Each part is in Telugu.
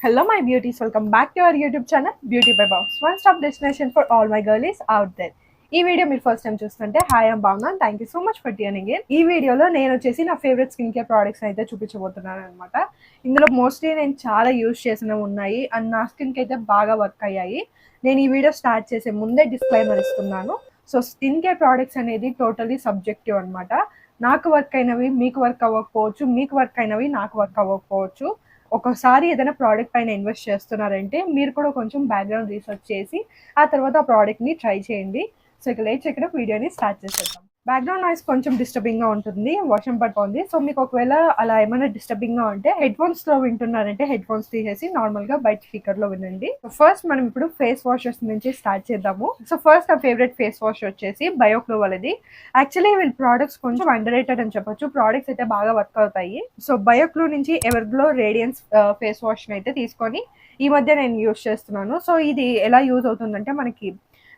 Hello, my beauties. Welcome back to our YouTube channel, Beauty by Box. One stop destination for all my girlies out there. ఈ వీడియో మీరు ఫస్ట్ టైం చూస్తుంటే హాయ్ ఐమ్ భావన, thank you so much for tuning in. ఈ వీడియోలో నేను వచ్చేసి నా ఫేవరెట్ స్కిన్ కేర్ ప్రోడక్ట్స్ అయితే చూపించబోతున్నాను అనమాట. ఇందులో మోస్ట్లీ నేను చాలా యూజ్ చేసినవి ఉన్నాయి అండ్ నా స్కిన్కి అయితే బాగా వర్క్ అయ్యాయి. నేను ఈ వీడియో స్టార్ట్ చేసే ముందే డిస్క్లైమర్ ఇస్తున్నాను. సో స్కిన్ కేర్ ప్రోడక్ట్స్ అనేది టోటలీ సబ్జెక్టివ్ అనమాట. నాకు వర్క్ అయినవి మీకు వర్క్ అవ్వకపోవచ్చు, మీకు వర్క్ అయినవి నాకు వర్క్ అవ్వకపోవచ్చు. ఒకసారి ఏదైనా ప్రోడక్ట్ పైన ఇన్వెస్ట్ చేస్తున్నారంటే మీరు కూడా కొంచెం బ్యాక్గ్రౌండ్ రీసెర్చ్ చేసి ఆ తర్వాత ఆ ప్రోడక్ట్ని ట్రై చేయండి. సో ఇక లేట్ చేయకుండా వీడియోని స్టార్ట్ చేసేద్దాం. బ్యాక్గ్రౌండ్ నాయిస్ కొంచెం డిస్టర్బింగ్గా ఉంటుంది, వర్షం పడుతుంది. సో మీకు ఒకవేళ అలా ఏమైనా డిస్టర్బింగ్గా ఉంటే హెడ్ ఫోన్స్లో వింటున్నారంటే హెడ్ ఫోన్స్ తీసేసి నార్మల్గా బయట స్పీకర్లో వినండి. ఫస్ట్ మనం ఇప్పుడు ఫేస్ వాషెస్ నుంచి స్టార్ట్ చేద్దాము. సో ఫస్ట్ నా ఫేవరెట్ ఫేస్ వాష్ వచ్చేసి బయోగ్లో వాళ్ళది. యాక్చువల్లీ వీళ్ళ ప్రోడక్ట్స్ కొంచెం అండర్ రేటెడ్ అని చెప్పొచ్చు, ప్రోడక్ట్స్ అయితే బాగా వర్క్ అవుతాయి. సో బయోగ్లో నుంచి ఎవర్గ్లో రేడియన్స్ ఫేస్ వాష్ అయితే తీసుకొని ఈ మధ్య నేను యూజ్ చేస్తున్నాను. సో ఇది ఎలా యూజ్ అవుతుందంటే మనకి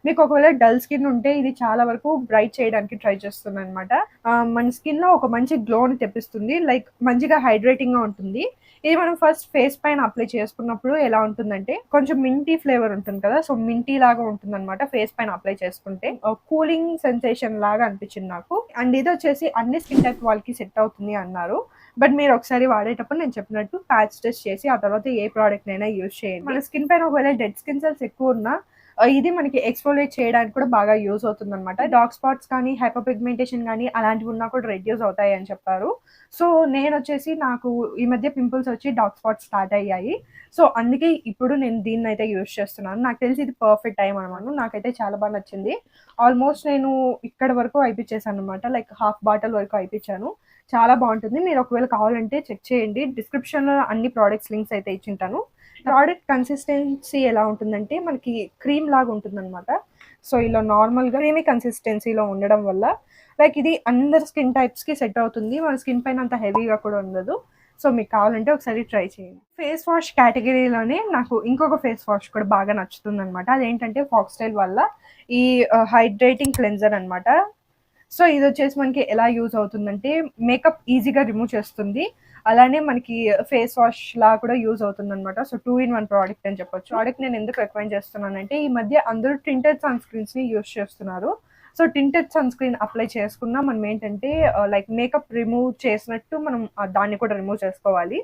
మీకు ఒకవేళ డల్ స్కిన్ ఉంటే ఇది చాలా వరకు బ్రైట్ చేయడానికి ట్రై చేస్తుంది అనమాట. మన స్కిన్ లో ఒక మంచి గ్లోని తెప్పిస్తుంది, లైక్ మంచిగా హైడ్రేటింగ్ గా ఉంటుంది. ఇది మనం ఫస్ట్ ఫేస్ పైన అప్లై చేసుకున్నప్పుడు ఎలా ఉంటుందంటే కొంచెం మింటీ ఫ్లేవర్ ఉంటుంది కదా, సో మింటీ లాగా ఉంటుంది అనమాట. ఫేస్ పైన అప్లై చేసుకుంటే కూలింగ్ సెన్సేషన్ లాగా అనిపించింది నాకు. అండ్ ఇది వచ్చేసి అన్ని స్కిన్ టైప్ వాళ్ళకి సెట్ అవుతుంది అన్నారు. బట్ మీరు ఒకసారి వాడేటప్పుడు నేను చెప్పినట్టు ప్యాచ్ టెస్ట్ చేసి ఆ తర్వాత ఏ ప్రోడక్ట్ అయినా యూజ్ చేయండి. మన స్కిన్ పైన ఒకవేళ డెడ్ స్కిన్ సెల్స్ ఎక్కువ ఉన్నా ఇది మనకి ఎక్స్ఫోలియేట్ చేయడానికి కూడా బాగా యూజ్ అవుతుంది అనమాట. డార్క్ స్పాట్స్ కానీ హైపర్ పిగ్మెంటేషన్ కానీ అలాంటివి ఉన్నా కూడా రెడ్యూస్ అవుతాయి అని చెప్పారు. సో నేను వచ్చేసి నాకు ఈ మధ్య పింపుల్స్ వచ్చి డార్క్ స్పాట్స్ స్టార్ట్ అయ్యాయి. సో అందుకే ఇప్పుడు నేను దీన్ని అయితే యూజ్ చేస్తున్నాను. నాకు తెలిసి ఇది పర్ఫెక్ట్ టైం అనమాట. నాకైతే చాలా బాగా నచ్చింది. ఆల్మోస్ట్ నేను ఇక్కడ వరకు అయిపించేసాను అనమాట, లైక్ హాఫ్ బాటిల్ వరకు అయిపించాను. చాలా బాగుంటుంది. మీరు ఒకవేళ కావాలంటే చెక్ చేయండి, డిస్క్రిప్షన్లో అన్ని ప్రోడక్ట్స్ లింక్స్ అయితే ఇచ్చింటాను. ప్రోడక్ట్ కన్సిస్టెన్సీ ఎలా ఉంటుందంటే మనకి క్రీమ్ లాగా ఉంటుందన్నమాట. సో ఇలా నార్మల్గా క్రీమీ కన్సిస్టెన్సీలో ఉండడం వల్ల లైక్ ఇది అందరు స్కిన్ టైప్స్కి సెట్ అవుతుంది. మన స్కిన్ పైన అంత హెవీగా కూడా ఉండదు. సో మీకు కావాలంటే ఒకసారి ట్రై చేయండి. ఫేస్ వాష్ కేటగిరీలోనే నాకు ఇంకొక ఫేస్ వాష్ కూడా బాగా నచ్చుతుంది అనమాట. అదేంటంటే ఫాక్స్టైల్ వల్ల ఈ హైడ్రేటింగ్ క్లెన్జర్ అనమాట. సో ఇది వచ్చేసి మనకి ఎలా యూజ్ అవుతుందంటే మేకప్ ఈజీగా రిమూవ్ చేస్తుంది, అలానే మనకి ఫేస్ వాష్ లా కూడా యూజ్ అవుతుంది అనమాట. సో 2-in-1 ప్రోడక్ట్ అని చెప్పొచ్చు. ప్రోడక్ట్ నేను ఎందుకు రికమెండ్ చేస్తున్నానంటే ఈ మధ్య అందరూ టింటెడ్ సన్ స్క్రీన్స్ ని యూజ్ చేస్తున్నారు. So tinted sun screen apply చేసుకున్నా మనం ఏంటంటే లైక్ మేకప్ రిమూవ్ చేసినట్టు మనం దాన్ని కూడా రిమూవ్ చేసుకోవాలి.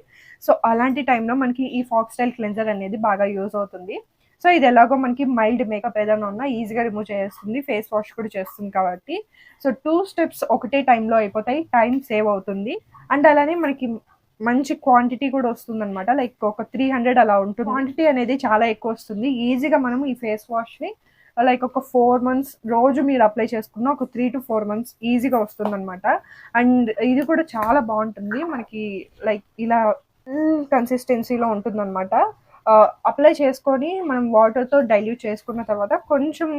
సో అలాంటి టైంలో మనకి ఈ ఫాక్స్టైల్ క్లెన్జర్ అనేది బాగా యూజ్ అవుతుంది. సో ఇది ఎలాగో మనకి మైల్డ్ మేకప్ ఏదైనా ఉన్నా ఈజీగా రిమూవ్ చేస్తుంది, ఫేస్ వాష్ కూడా చేస్తుంది కాబట్టి. సో 2 స్టెప్స్ ఒకటే టైంలో అయిపోతాయి, టైం సేవ్ అవుతుంది. అండ్ అలానే మనకి మంచి క్వాంటిటీ కూడా వస్తుంది అనమాట. లైక్ ఒక 300 అలా ఉంటుంది. క్వాంటిటీ అనేది చాలా ఎక్కువ వస్తుంది. ఈజీగా మనం ఈ ఫేస్ వాష్ని లైక్ ఒక 4 months రోజు మీరు అప్లై చేసుకున్న ఒక 3 to 4 months ఈజీగా వస్తుంది అనమాట. అండ్ ఇది కూడా చాలా బాగుంటుంది మనకి, లైక్ ఇలా కన్సిస్టెన్సీలో ఉంటుంది అనమాట. అప్లై చేసుకొని మనం వాటర్తో డైల్యూట్ చేసుకున్న తర్వాత కొంచెం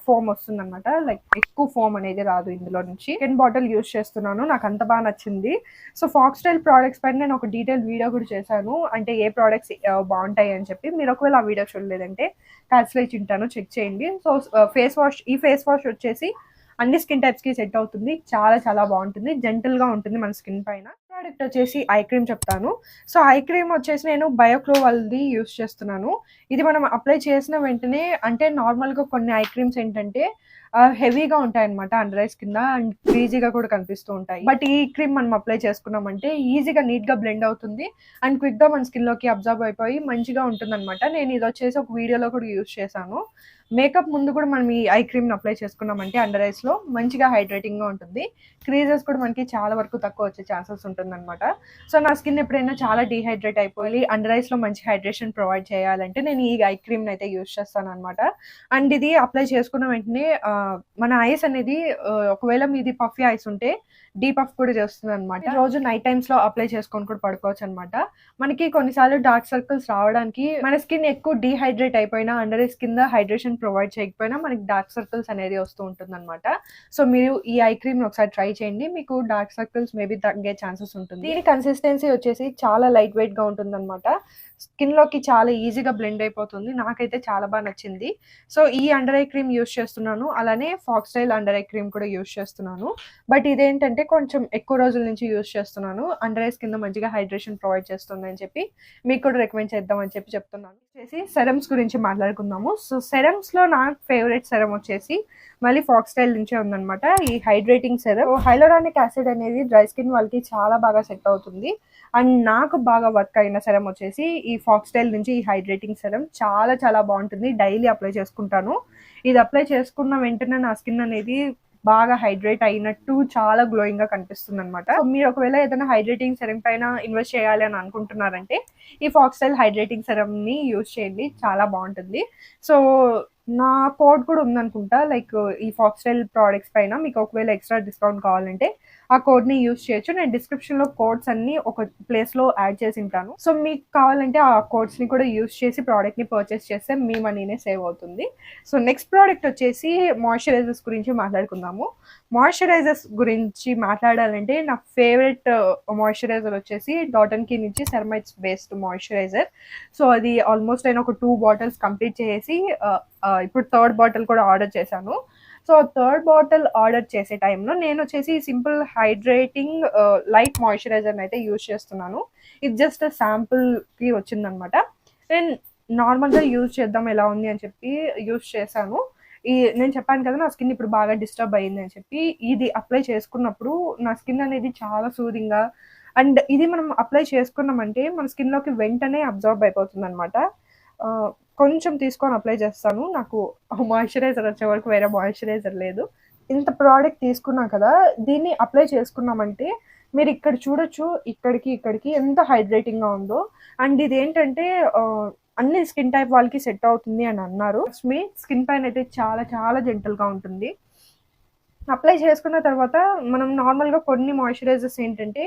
ఫోమ్ వస్తుంది అనమాట, లైక్ ఎక్కువ ఫోమ్ అనేది రాదు ఇందులో నుంచి. 10 బాటిల్ యూజ్ చేస్తున్నాను, నాకు అంత బాగా నచ్చింది. సో ఫాక్స్టైల్ ప్రోడక్ట్స్ పైన నేను ఒక డీటెయిల్ వీడియో కూడా చేశాను, అంటే ఏ ప్రోడక్ట్స్ బాగుంటాయి అని చెప్పి. మీరు ఒకవేళ ఆ వీడియో చూడలేదంటే క్యాచ్లో ఇచ్చింటాను, చెక్ చేయండి. సో ఈ ఫేస్ వాష్ వచ్చేసి అన్ని స్కిన్ టైప్స్కి సెట్ అవుతుంది, చాలా చాలా బాగుంటుంది, జెంటల్గా ఉంటుంది మన స్కిన్ పైన. ప్రోడక్ట్ వచ్చేసి ఐ క్రీమ్ చెప్తాను. సో ఐ క్రీమ్ వచ్చేసి నేను బయోగ్లో వాళ్ళది యూస్ చేస్తున్నాను. ఇది మనం అప్లై చేసిన వెంటనే, అంటే నార్మల్గా కొన్ని ఐ క్రీమ్స్ ఏంటంటే హెవీగా ఉంటాయి అనమాట అండర్ ఐస్ కింద, అండ్ క్రీజీగా కూడా కనిపిస్తూ ఉంటాయి. బట్ ఈ క్రీమ్ మనం అప్లై చేసుకున్నామంటే ఈజీగా నీట్గా బ్లెండ్ అవుతుంది అండ్ క్విక్గా మన స్కిన్లోకి అబ్జర్వ్ అయిపోయి మంచిగా ఉంటుంది అనమాట. నేను ఇది వచ్చేసి ఒక వీడియోలో కూడా యూజ్ చేశాను. మేకప్ ముందు కూడా మనం ఈ ఐ క్రీమ్ని అప్లై చేసుకున్నామంటే అండర్ ఐస్లో మంచిగా హైడ్రేటింగ్గా ఉంటుంది, క్రీజెస్ కూడా మనకి చాలా వరకు తక్కువ వచ్చే ఛాన్సెస్ ఉంటుంది అనమాట. సో నా స్కిన్ ఎప్పుడైనా చాలా డీహైడ్రేట్ అయిపోయి అండర్ ఐస్లో మంచి హైడ్రేషన్ ప్రొవైడ్ చేయాలంటే నేను ఈ ఐ క్రీమ్ని అయితే యూజ్ చేస్తాను అనమాట. అండ్ ఇది అప్లై చేసుకున్న వెంటనే మన ఐస్ అనేది ఒకవేళ మీది పఫీ ఐస్ ఉంటే డీపఫ్ కూడా చేస్తుంది అనమాట. రోజు నైట్ టైమ్స్లో అప్లై చేసుకొని కూడా పడుకోవచ్చు అనమాట. మనకి కొన్నిసార్లు డార్క్ సర్కిల్స్ రావడానికి మన స్కిన్ ఎక్కువ డీహైడ్రేట్ అయిపోయినా అండర్ ఐస్ కింద హైడ్రేషన్ ప్రొవైడ్ చేయకపోయినా మనకి డార్క్ సర్కిల్స్ అనేది వస్తూ ఉంటుంది అనమాట. సో మీరు ఈ ఐ క్రీమ్ ఒకసారి ట్రై చేయండి, మీకు డార్క్ సర్కిల్స్ మేబీ తగ్గే ఛాన్సెస్ ఉంటుంది. దీని కన్సిస్టెన్సీ వచ్చేసి చాలా లైట్ వెయిట్ గా ఉంటుంది అనమాట. స్కిన్‌లోకి చాలా ఈజీగా బ్లెండ్ అయిపోతుంది. నాకైతే చాలా నచ్చింది. సో, ఈ అండర్ ఐ క్రీమ్ యూజ్ చేస్తున్నాను. అలానే ఫాక్స్‌టైల్ అండర్ ఐ క్రీమ్ కూడా యూజ్ చేస్తున్నాను. బట్ ఇదేంటంటే కొంచెం ఎక్కువ రోజుల నుంచి యూజ్ చేస్తున్నాను. అండర్ ఐస్ కింద మంచిగా హైడ్రేషన్ ప్రొవైడ్ చేస్తుందని చెప్పి మీకు కూడా రికమెండ్ చేద్దామని చెప్పి చెప్తున్నాను. వచ్చేసి సెరమ్స్ గురించి మాట్లాడుకుందాము. సో, సెరమ్స్‌లో నా ఫేవరెట్ సెరమ్ వచ్చేసి మళ్ళీ ఫాక్స్‌టైల్ నుంచే ఉందనమాట. ఈ హైడ్రేటింగ్ సెరమ్. హైలూరానిక్ యాసిడ్ అనేది డ్రై స్కిన్ వాళ్ళకి చాలా బాగా సెట్ అవుతుంది. అండ్ నాకు బాగా వర్క్ అయిన సెరమ్ వచ్చేసి ఈ ఫాక్స్‌టైల్ నుంచి ఈ హైడ్రేటింగ్ సెరమ్ చాలా బాగుంటుంది. డైలీ అప్లై చేసుకుంటాను. ఇది అప్లై చేసుకున్న వెంటనే నా స్కిన్ అనేది బాగా హైడ్రేట్ అయినట్టు చాలా గ్లోయింగ్ గా కనిపిస్తుంది అనమాట. సో మీరు ఒకవేళ ఏదైనా హైడ్రేటింగ్ సెరమ్ పైన ఇన్వెస్ట్ చేయాలి అని అనుకుంటున్నారంటే ఈ ఫాక్స్‌టైల్ హైడ్రేటింగ్ సెరమ్ ని యూజ్ చేయండి, చాలా బాగుంటుంది. సో నా కోడ్ కూడా ఉందనుకుంటా, లైక్ ఈ ఫాక్స్‌టైల్ ప్రోడక్ట్స్ పైన మీకు ఒకవేళ ఎక్స్ట్రా డిస్కౌంట్ కావాలంటే ఆ కోడ్ ని యూజ్ చేయొచ్చు. నేను డిస్క్రిప్షన్ లో కోడ్స్ అన్ని ఒక ప్లేస్ లో యాడ్ చేసి ఉంటాను. సో మీకు కావాలంటే ఆ కోడ్స్ ని కూడా యూజ్ చేసి ప్రోడక్ట్ ని పర్చేస్ చేస్తే మీ మనీనే సేవ్ అవుతుంది. సో నెక్స్ట్ ప్రోడక్ట్ వచ్చేసి మాయిశ్చరైజర్స్ గురించి మాట్లాడుకుందాము. మాయిశ్చరైజర్స్ గురించి మాట్లాడాలంటే నా ఫేవరెట్ మాయిశ్చరైజర్ వచ్చేసి డాట్ అండ్ కీ నుంచి సెరమైట్స్ బేస్డ్ మాయిశ్చరైజర్. సో అది ఆల్మోస్ట్ నేను ఒక 2 బాటిల్స్ కంప్లీట్ చేసి ఇప్పుడు థర్డ్ బాటిల్ కూడా ఆర్డర్ చేశాను. సో థర్డ్ బాటిల్ ఆర్డర్ చేసే టైంలో నేను వచ్చేసి సింపుల్ హైడ్రేటింగ్ లైట్ మాయిశ్చరైజర్ అయితే యూజ్ చేస్తున్నాను. ఇది జస్ట్ శాంపుల్కి వచ్చిందనమాట. నేను నార్మల్గా యూజ్ చేద్దాం ఎలా ఉంది అని చెప్పి యూజ్ చేశాను. నేను చెప్పాను కదా నా స్కిన్ ఇప్పుడు బాగా డిస్టర్బ్ అయ్యింది అని చెప్పి, ఇది అప్లై చేసుకున్నప్పుడు నా స్కిన్ అనేది చాలా సూదింగ్గా, అండ్ ఇది మనం అప్లై చేసుకున్నామంటే మన స్కిన్లోకి వెంటనే అబ్జర్వ్ అయిపోతుంది అనమాట. కొంచెం తీసుకొని అప్లై చేస్తాను. నాకు మాయిశ్చరైజర్ వచ్చే వరకు వేరే మాయిశ్చరైజర్ లేదు. ఇంత ప్రోడక్ట్ తీసుకున్నాం కదా, దీన్ని అప్లై చేసుకున్నామంటే మీరు ఇక్కడ చూడొచ్చు, ఇక్కడికి ఎంత హైడ్రేటింగ్గా ఉందో. అండ్ ఇది ఏంటంటే అన్ని స్కిన్ టైప్ వాళ్ళకి సెట్ అవుతుంది అని అన్నారు. మీ స్కిన్ పైన అయితే చాలా జెంటల్గా ఉంటుంది. అప్లై చేసుకున్న తర్వాత మనం నార్మల్గా కొన్ని మాయిశ్చరైజర్స్ ఏంటంటే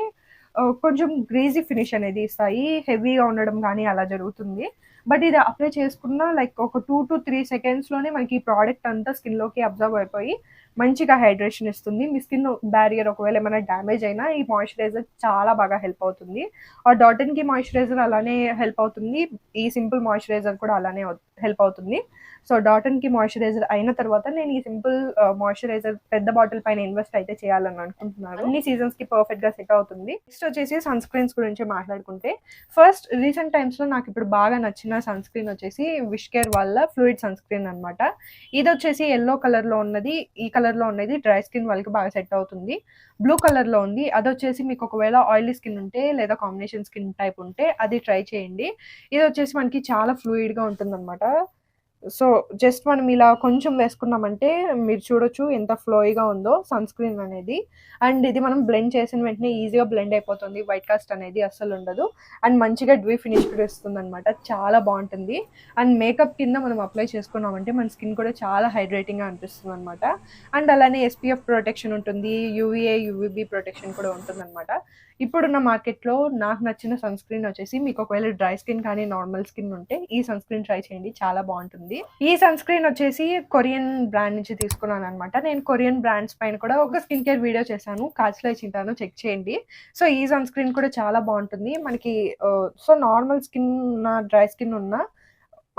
కొంచెం గ్రీజీ ఫినిష్ అనేది ఇస్తాయి, హెవీగా ఉండడం కానీ అలా జరుగుతుంది. బట్ ఇది అప్లై చేసుకున్న లైక్ ఒక 2 to 3 సెకండ్స్లోనే మనకి ఈ ప్రోడక్ట్ అంతా స్కిన్లోకి అబ్జర్వ్ అయిపోయి మంచిగా హైడ్రేషన్ ఇస్తుంది. మీ స్కిన్ బ్యారియర్ ఒకవేళ ఏమైనా డ్యామేజ్ అయినా ఈ మాయిశ్చరైజర్ చాలా బాగా హెల్ప్ అవుతుంది. ఆ డాట్ అండ్ కీ మాయిశ్చరైజర్ అలానే హెల్ప్ అవుతుంది, ఈ సింపుల్ మాయిశ్చరైజర్ కూడా అలానే హెల్ప్ అవుతుంది. So dot and key moisturiser అయిన తర్వాత నేను ఈ సింపుల్ మాయిశ్చరైజర్ పెద్ద బాటిల్ పైన ఇన్వెస్ట్ అయితే చేయాలని అనుకుంటున్నాను. అన్ని సీజన్స్ కి పర్ఫెక్ట్ గా సెట్ అవుతుంది. నెక్స్ట్ వచ్చేసి సన్ స్క్రీన్స్ గురించి మాట్లాడుకుంటే, ఫస్ట్ రీసెంట్ టైమ్స్ లో నాకు ఇప్పుడు బాగా నచ్చిన సన్ స్క్రీన్ వచ్చేసి విష్ కేర్ వాళ్ళ ఫ్లూయిడ్ సన్ స్క్రీన్ అనమాట. ఇది వచ్చేసి ఎల్లో కలర్ లో ఉన్నది, ఈ కలర్ లో ఉన్నది డ్రై స్కిన్ వాళ్ళకి బాగా సెట్ అవుతుంది. బ్లూ కలర్ లో ఉంది, అది వచ్చేసి మీకు ఒకవేళ ఆయిలీ స్కిన్ ఉంటే లేదా కాంబినేషన్ స్కిన్ టైప్ ఉంటే అది ట్రై చేయండి. ఇది వచ్చేసి మనకి చాలా ఫ్లూయిడ్ గా ఉంటుంది అనమాట. సో జస్ట్ మనం ఇలా కొంచెం వేసుకున్నామంటే మీరు చూడొచ్చు ఎంత ఫ్లోయిగా ఉందో సన్ స్క్రీన్ అనేది. అండ్ ఇది మనం బ్లెండ్ చేసిన వెంటనే ఈజీగా బ్లెండ్ అయిపోతుంది, వైట్ కాస్ట్ అనేది అస్సలు ఉండదు. అండ్ మంచిగా డ్యూ ఫినిష్ కూడా ఇస్తుంది అనమాట, చాలా బాగుంటుంది. అండ్ మేకప్ కింద మనం అప్లై చేసుకున్నామంటే మన స్కిన్ కూడా చాలా హైడ్రేటింగ్గా అనిపిస్తుంది అనమాట. అండ్ అలానే SPF ప్రొటెక్షన్ ఉంటుంది, UVA UVB ప్రొటెక్షన్ కూడా ఉంటుంది అనమాట. ఇప్పుడున్న మార్కెట్లో నాకు నచ్చిన సన్ స్క్రీన్ వచ్చేసి, మీకు ఒకవేళ డ్రై స్కిన్ కానీ నార్మల్ స్కిన్ ఉంటే ఈ సన్ స్క్రీన్ ట్రై చేయండి, చాలా బాగుంటుంది. ఈ సన్ స్క్రీన్ వచ్చేసి కొరియన్ బ్రాండ్ నుంచి తీసుకున్నాను అనమాట. నేను కొరియన్ బ్రాండ్స్ పైన కూడా ఒక స్కిన్ కేర్ వీడియో చేశాను, కార్డ్స్లో ఇచ్చింటాను, చెక్ చేయండి. సో ఈ సన్ స్క్రీన్ కూడా చాలా బాగుంటుంది మనకి. సో నార్మల్ స్కిన్ ఉన్న డ్రై స్కిన్ ఉన్న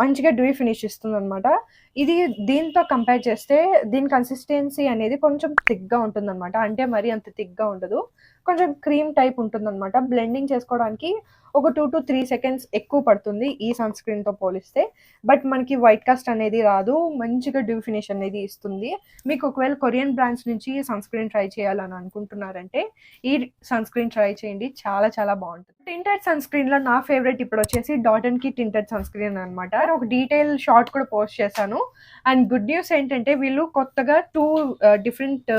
మంచిగా డ్యూ ఫినిష్ ఇస్తుంది అనమాట. ఇది దీంతో కంపేర్ చేస్తే దీని కన్సిస్టెన్సీ అనేది కొంచెం థిక్గా ఉంటుంది అనమాట. అంటే మరీ అంత థిక్గా ఉండదు, కొంచెం క్రీమ్ టైప్ ఉంటుంది అనమాట. బ్లెండింగ్ చేసుకోవడానికి ఒక 2 to 3 సెకండ్స్ ఎక్కువ పడుతుంది ఈ సన్ స్క్రీన్తో పోలిస్తే. బట్ మనకి వైట్ కాస్ట్ అనేది రాదు, మంచిగా డ్యూ ఫినిష్ అనేది ఇస్తుంది. మీకు ఒకవేళ కొరియన్ బ్రాండ్స్ నుంచి సన్ స్క్రీన్ ట్రై చేయాలని అనుకుంటున్నారంటే ఈ సన్ స్క్రీన్ ట్రై చేయండి, చాలా బాగుంటుంది. టింటెడ్ సన్ స్క్రీన్లో నా ఫేవరెట్ ఇప్పుడు వచ్చేసి dot and key tinted sun screen అనమాట. ఒక డీటెయిల్ షార్ట్ కూడా పోస్ట్ చేశాను. అండ్ గుడ్ న్యూస్ ఏంటంటే వీళ్ళు కొత్తగా 2 డిఫరెంట్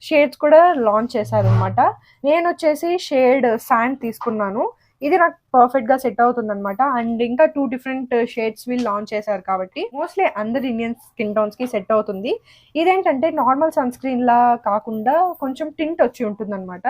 షేడ్స్ కూడా లాంచ్ చేశారు అనమాట. నేను వచ్చేసి షేడ్ శాండ్ తీసుకున్నాను, ఇది నాకు పర్ఫెక్ట్గా సెట్ అవుతుంది అనమాట. అండ్ ఇంకా 2 డిఫరెంట్ షేడ్స్ వీళ్ళు లాంచ్ చేశారు కాబట్టి మోస్ట్లీ అందరు ఇండియన్ స్కిన్ టోన్స్కి సెట్ అవుతుంది. ఇదేంటంటే నార్మల్ సన్ స్క్రీన్ లా కాకుండా కొంచెం టింట్ వచ్చి ఉంటుంది అనమాట.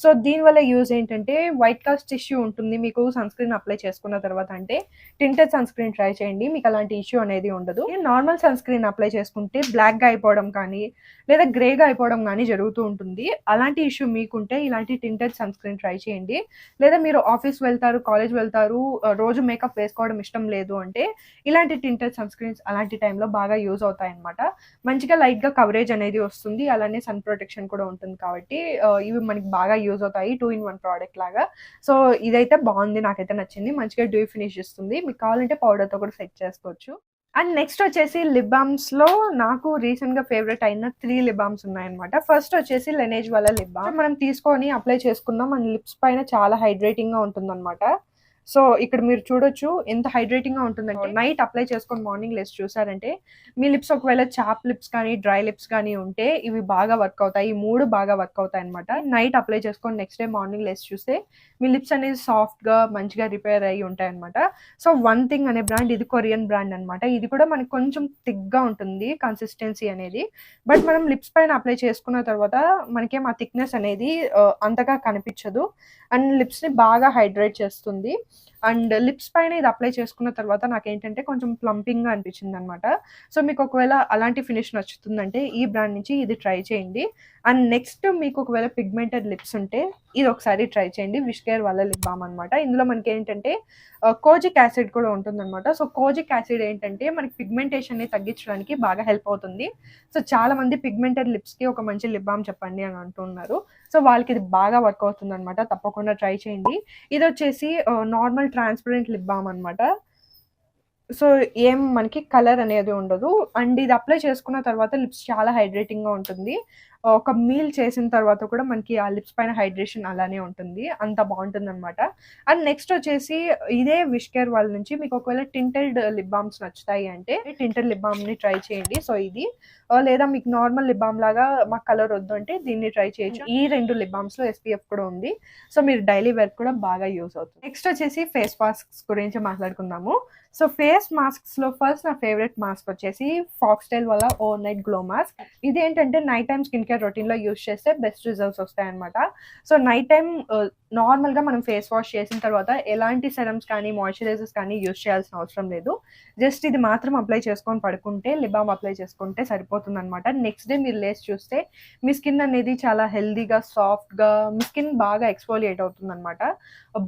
సో దీనివల్ల యూజ్ ఏంటంటే వైట్ కాస్ట్ ఇష్యూ ఉంటుంది మీకు సన్ స్క్రీన్ అప్లై చేసుకున్న తర్వాత. అంటే టింటెడ్ సన్ స్క్రీన్ ట్రై చేయండి, మీకు అలాంటి ఇష్యూ అనేది ఉండదు. నార్మల్ సన్ స్క్రీన్ అప్లై చేసుకుంటే బ్లాక్గా అయిపోవడం కానీ లేదా గ్రేగా అయిపోవడం కానీ జరుగుతూ ఉంటుంది. అలాంటి ఇష్యూ మీకుంటే ఇలాంటి టింటెడ్ సన్ స్క్రీన్ ట్రై చేయండి. లేదా మీరు ఆఫీస్ ఆఫీస్ వెళ్తారు, కాలేజ్ వెళ్తారు, రోజు మేకప్ వేసుకోవడం ఇష్టం లేదు అంటే ఇలాంటి టింటెడ్ సన్ స్క్రీన్స్ అలాంటి టైంలో బాగా యూజ్ అవుతాయి అనమాట. మంచిగా లైట్గా కవరేజ్ అనేది వస్తుంది, అలానే సన్ ప్రొటెక్షన్ కూడా ఉంటుంది కాబట్టి ఇవి మనకి బాగా యూజ్ అవుతాయి 2-in-1 ప్రోడక్ట్ లాగా. సో ఇదైతే బాగుంది, నాకైతే నచ్చింది. మంచిగా డ్యూ ఫినిష్ ఇస్తుంది. మీకు కావాలంటే పౌడర్తో కూడా సెట్ చేసుకోవచ్చు. అండ్ నెక్స్ట్ వచ్చేసి లిప్ బామ్స్లో నాకు రీసెంట్గా ఫేవరెట్ అయిన 3 లిప్ బామ్స్ ఉన్నాయన్నమాట. ఫస్ట్ వచ్చేసి లెనేజ్ వాళ్ళ లిప్ బామ్. మనం తీసుకొని అప్లై చేసుకుందాం, మన లిప్స్ పైన చాలా హైడ్రేటింగ్గా ఉంటుందన్నమాట. సో ఇక్కడ మీరు చూడొచ్చు ఎంత హైడ్రేటింగ్గా ఉంటుందంటే, నైట్ అప్లై చేసుకొని మార్నింగ్ లేసి చూసారంటే మీ లిప్స్ ఒకవేళ చాప్ లిప్స్ కానీ డ్రై లిప్స్ కానీ ఉంటే ఇవి బాగా వర్క్ అవుతాయి. ఈ 3 బాగా వర్క్ అవుతాయి అనమాట. నైట్ అప్లై చేసుకొని నెక్స్ట్ డే మార్నింగ్ లేసి చూస్తే మీ లిప్స్ అనేది సాఫ్ట్గా మంచిగా రిపేర్ అయ్యి ఉంటాయి అనమాట. సో వన్ థింగ్ అనే బ్రాండ్, ఇది కొరియన్ బ్రాండ్ అనమాట. ఇది కూడా మనకి కొంచెం థిక్గా ఉంటుంది కన్సిస్టెన్సీ అనేది. బట్ మనం లిప్స్ పైన అప్లై చేసుకున్న తర్వాత మనకేం ఆ థిక్నెస్ అనేది అంతగా కనిపించదు. అండ్ లిప్స్ని బాగా హైడ్రేట్ చేస్తుంది. అండ్ లిప్స్ పైన ఇది అప్లై చేసుకున్న తర్వాత నాకేంటంటే కొంచెం ప్లంపింగ్గా అనిపించింది అనమాట. సో మీకు ఒకవేళ అలాంటి ఫినిష్ నచ్చుతుందంటే ఈ బ్రాండ్ నుంచి ఇది ట్రై చేయండి. అండ్ నెక్స్ట్ మీకు ఒకవేళ పిగ్మెంటెడ్ లిప్స్ ఉంటే ఇది ఒకసారి ట్రై చేయండి. విష్ కేర్ వాళ్ళ లిప్ బామ్ అనమాట. ఇందులో మనకి ఏంటంటే కోజిక్ యాసిడ్ కూడా ఉంటుందన్నమాట. సో కోజిక్ యాసిడ్ ఏంటంటే మనకి పిగ్మెంటేషన్ని తగ్గించడానికి బాగా హెల్ప్ అవుతుంది. సో చాలా మంది పిగ్మెంటెడ్ లిప్స్కి ఒక మంచి లిప్ బామ్ చెప్పండి అని అంటున్నారు. సో వాళ్ళకి ఇది బాగా వర్క్ అవుతుంది అనమాట. తప్పకుండా ట్రై చేయండి. ఇది వచ్చేసి నార్మల్ ట్రాన్స్పరెంట్ లిప్ బామ్ అనమాట. సో ఏం మనకి కలర్ అనేది ఉండదు. అండ్ ఇది అప్లై చేసుకున్న తర్వాత లిప్స్ చాలా హైడ్రేటింగ్గా ఉంటుంది. ఒక మీల్ చేసిన తర్వాత కూడా మనకి ఆ లిప్స్ పైన హైడ్రేషన్ అలానే ఉంటుంది. అంత బాగుంటుంది అనమాట. అండ్ నెక్స్ట్ వచ్చేసి ఇదే విష్ కేర్ వాళ్ళ నుంచి మీకు ఒకవేళ టింటెడ్ లిప్ బామ్స్ నచ్చుతాయి అంటే టింటెడ్ లిప్ బామ్ని ట్రై చేయండి. సో ఇది లేదా మీకు నార్మల్ లిప్ బామ్ లాగా మాకు కలర్ వద్దు అంటే దీన్ని ట్రై చేయొచ్చు. ఈ 2 లిప్ బామ్స్లో SPF కూడా ఉంది. సో మీరు డైలీ వేర్ కూడా బాగా యూస్ అవుతుంది. నెక్స్ట్ వచ్చేసి ఫేస్ మాస్క్స్ గురించి మాట్లాడుకుందాము. సో ఫేస్ మాస్క్స్లో ఫస్ట్ నా ఫేవరెట్ మాస్క్ వచ్చేసి ఫాక్స్టైల్ వల్ల ఓవర్ నైట్ గ్లో మాస్క్. ఇది ఏంటంటే నైట్ టైం స్కిన్ కేర్ రొటీన్లో యూస్ చేస్తే బెస్ట్ రిజల్ట్స్ వస్తాయన్నమాట. సో నైట్ టైం నార్మల్గా మనం ఫేస్ వాష్ చేసిన తర్వాత ఎలాంటి సెరమ్స్ కానీ మాయిశ్చరైజర్స్ కానీ యూస్ చేయాల్సిన అవసరం లేదు. జస్ట్ ఇది మాత్రం అప్లై చేసుకొని పడుకుంటే, లిప్ బామ్ అప్లై చేసుకుంటే సరిపోతుంది అనమాట. నెక్స్ట్ డే మీరు లేసి చూస్తే మీ స్కిన్ అనేది చాలా హెల్దీగా సాఫ్ట్గా, మీ స్కిన్ బాగా ఎక్స్ఫోలియేట్ అవుతుంది అనమాట.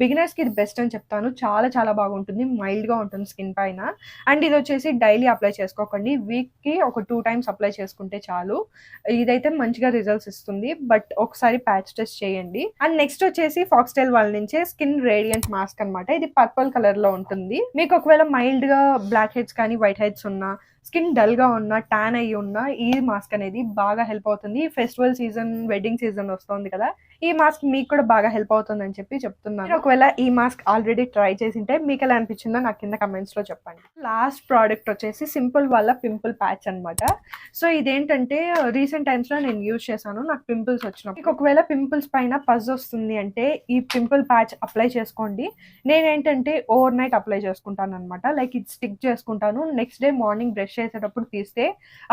బిగినర్స్కి ఇది బెస్ట్ అని చెప్తాను. చాలా చాలా బాగుంటుంది, మైల్డ్గా ఉంటుంది స్కిన్ పైన. అండ్ ఇది వచ్చేసి డైలీ అప్లై చేసుకోకండి, వీక్కి ఒక 2 times అప్లై చేసుకుంటే చాలు. ఇదైతే మంచిగా రిజల్ట్స్ ఇస్తుంది. బట్ ఒకసారి ప్యాచ్ టెస్ట్ చేయండి. అండ్ నెక్స్ట్ వచ్చేసి ఫాక్స్టైల్ వాళ్ళ నుంచే స్కిన్ రేడియంట్ మాస్క్ అనమాట. ఇది పర్పుల్ కలర్లో ఉంటుంది. మీకు ఒకవేళ మైల్డ్గా బ్లాక్ హెడ్స్ కానీ వైట్ హెడ్స్ ఉన్నా, స్కిన్ డల్గా ఉన్న, ట్యాన్ అయ్యి ఉన్న ఈ మాస్క్ అనేది బాగా హెల్ప్ అవుతుంది. ఫెస్టివల్ సీజన్, వెడ్డింగ్ సీజన్ వస్తుంది కదా, ఈ మాస్క్ మీకు కూడా బాగా హెల్ప్ అవుతుంది అని చెప్తున్నాను. ఒకవేళ ఈ మాస్క్ ఆల్రెడీ ట్రై చేసింటే మీకు ఎలా అనిపించిందో నాకు కింద కమెంట్స్లో చెప్పండి. లాస్ట్ ప్రోడక్ట్ వచ్చేసి సింపుల్ వాళ్ళ పింపుల్ ప్యాచ్ అనమాట. సో ఇదేంటంటే రీసెంట్ టైమ్స్లో నేను యూజ్ చేశాను, నాకు పింపుల్స్ వచ్చినప్పుడు. మీకు ఒకవేళ పింపుల్స్ పైన పజ్ వస్తుంది అంటే ఈ పింపుల్ ప్యాచ్ అప్లై చేసుకోండి. నేనేంటంటే ఓవర్ నైట్ అప్లై చేసుకుంటాను అనమాట. లైక్ ఇది స్టిక్ చేసుకుంటాను. నెక్స్ట్ డే మార్నింగ్ బ్రష్ చేసేటప్పుడు తీస్తే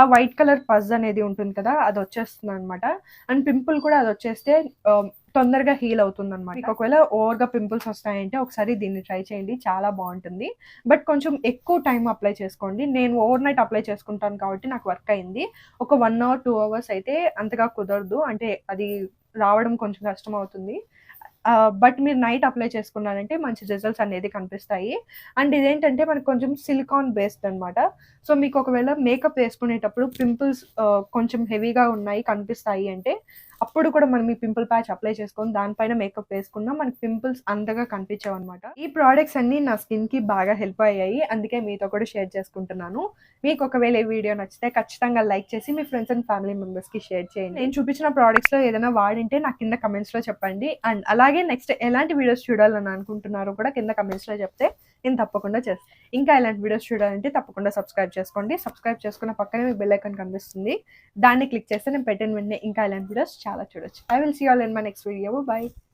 ఆ వైట్ కలర్ పజ్ అనేది ఉంటుంది కదా, అది వచ్చేస్తుంది అనమాట. అండ్ పింపుల్ కూడా అది వచ్చేస్తే తొందరగా హీల్ అవుతుంది అనమాట. మీకు ఒకవేళ ఓవర్గా పింపుల్స్ వస్తాయంటే ఒకసారి దీన్ని ట్రై చేయండి, చాలా బాగుంటుంది. బట్ కొంచెం ఎక్కువ టైం అప్లై చేసుకోండి. నేను ఓవర్ నైట్ అప్లై చేసుకుంటాను కాబట్టి నాకు వర్క్ అయింది. ఒక 1 hour 2 hours అయితే అంతగా కుదరదు, అంటే అది రావడం కొంచెం కష్టం అవుతుంది. బట్ మీరు నైట్ అప్లై చేసుకున్నారంటే మంచి రిజల్ట్స్ అనేది కనిపిస్తాయి. అండ్ ఇదేంటంటే మనకు కొంచెం సిలికాన్ బేస్డ్ అనమాట. సో మీకు ఒకవేళ మేకప్ వేసుకునేటప్పుడు పింపుల్స్ కొంచెం హెవీగా ఉన్నాయి కనిపిస్తాయి అంటే అప్పుడు కూడా మనం ఈ పింపుల్ ప్యాచ్ అప్లై చేసుకొని దానిపైన మేకప్ వేసుకున్నా మనకి పింపుల్స్ అంతగా కనిపించవు అనమాట. ఈ ప్రోడక్ట్స్ అన్ని నా స్కిన్కి బాగా హెల్ప్ అయ్యాయి, అందుకే మీతో కూడా షేర్ చేసుకుంటున్నాను. మీకు ఒకవేళ ఈ వీడియో నచ్చితే ఖచ్చితంగా లైక్ చేసి మీ ఫ్రెండ్స్ అండ్ ఫ్యామిలీ మెంబర్స్కి షేర్ చేయండి. నేను చూపించిన ప్రోడక్ట్స్లో ఏదైనా వాడింటే నాకు కింద కమెంట్స్లో చెప్పండి. అండ్ అలాగే నెక్స్ట్ ఎలాంటి వీడియోస్ చూడాలని అనుకుంటున్నారో కూడా కింద కమెంట్స్లో చెప్తే నేను తప్పకుండా చేస్తాను. ఇంకా ఇలాంటి వీడియోస్ చూడాలంటే తప్పకుండా సబ్స్క్రైబ్ చేసుకోండి. సబ్స్క్రైబ్ చేసుకున్న పక్కనే మీకు బెల్ ఐకాన్ కనిపిస్తుంది, దాన్ని క్లిక్ చేస్తే నేను పెట్టిన వెంటనే ఇంకా ఇలాంటి వీడియోస్ చాలా చూడొచ్చు. I will see you all in my next video. Bye.